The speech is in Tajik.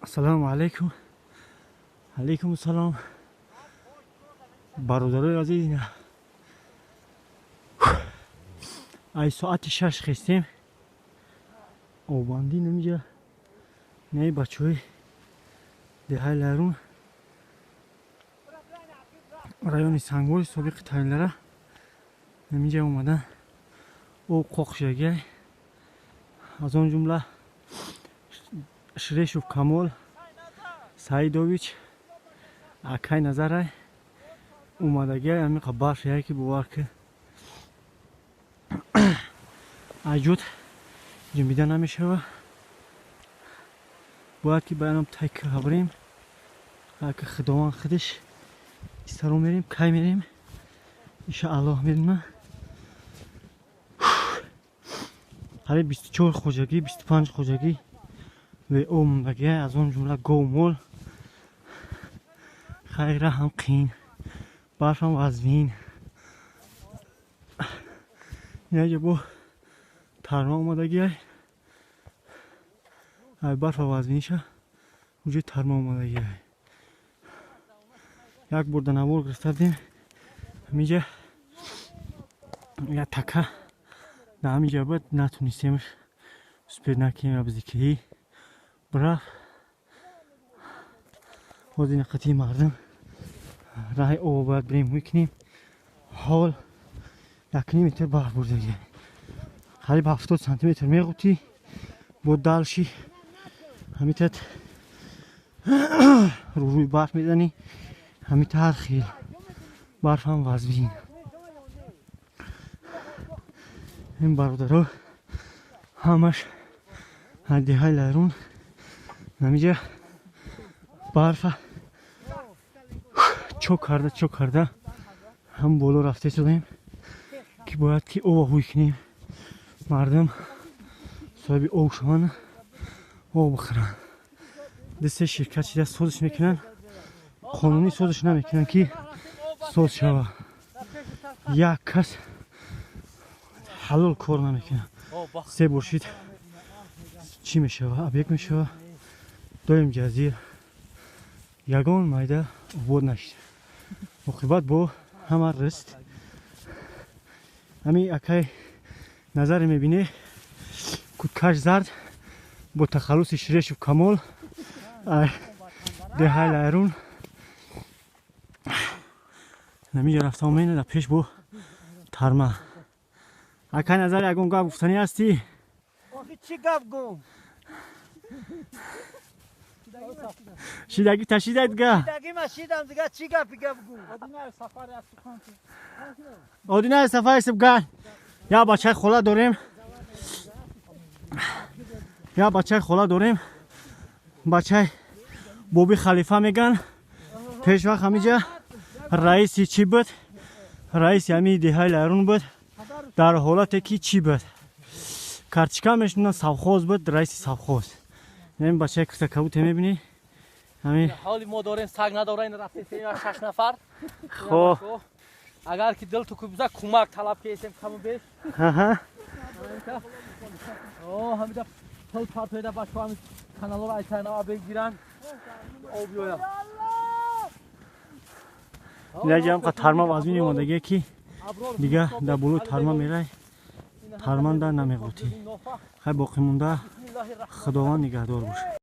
Ассаламу алейкум. Алейкум ассалом. Бародарои азиз. Ай соати 6 хистем. Обанди намиҷа. Не бачаҳои деҳаи Лайрун. Райони Сангбори собиқи Тайлара. Намиҷа омадан. Об қоқшагай. Аз он ҷумла Ширешов Камол Саидович Акай Назарай омадагай амиқа баршая ки бовар ки аҷуд ҷумида намешава. Бояд ки байном тайка ҳабрем ки худованд худаш истаро мерем кай мерем иншааллоҳ медонам. ҳари 24 хоҷагӣ 25 хоҷагӣ ве омадагай аз он ҷумла гов-мол хайра ҳам қин барфам вазвин яҷа бо тарма омадагиай ай барфа вазвиниша уҷои тарма омадагиай як бор да навор гирифтардем ҳамиҷа як така да ҳамиҷа бад натунистемш успед накем абзикии браф ҳозир нақати мардам раҳи об бояд бирем мекунем ҳол 1 метр барф бурдагӣ қариб 70 сантиметр меғутӣ бо далши ҳамитат рӯи барф мезанӣ ҳамита ҳар хел барфам вазвин ин бародаро ҳамаш деҳаи Лайрун намиҷа барфа чок карда ҳам боло рафта шудем ки бояд ки об ҳуй кунем мардам соҳиби об шаванд об бихӯранд дасте ширкат шида созиш мекунанд қонунӣ созиш намекунанд ки соз шава як кас ҳалол кор намекунад се бошид чӣ мешава объект мешава доим ҷазир ягон майда обод нашид оқибат бо ҳама рист ҳамин акай назаре мебине куткаш зард бо тахаллуси Ширешов Камол деҳаи Лайрун намиҷа рафта оменада пеш бо тарма акай назаре ягон гап гуфтанӣ ҳастӣ? Чӣ гап гум? шидагӣ ташидаед га? Шидагӣ ма шидам дига чӣ гапи гап гум? одинаи сафари сибган я бачаи хола дорем бачаи Боби Халифа меган пешвақт ҳамиҷа раиси чӣ буд раиси ҳамин деҳаи Лайрун буд дар ҳолате ки чӣ буд картичка мешунад совхоз буд раиси совхоз ин бачаи кӯтакавуте мебинӣ ҳамин ҳоли мо дорем саг надорем рафтем 6 нафар хоб агар ки дилту кӯбиза кӯмак талаб кесем каму беш ҳамида пил партоида бачаҳо ҳамин каналҳоро айтайнава бигиранд об ёяд инаҷам қа тарма вазвини омадагие ки дига дар болои тарма мерай тарман дар намеғутӣ хай боқӣ монда худованд нигаҳдор бош.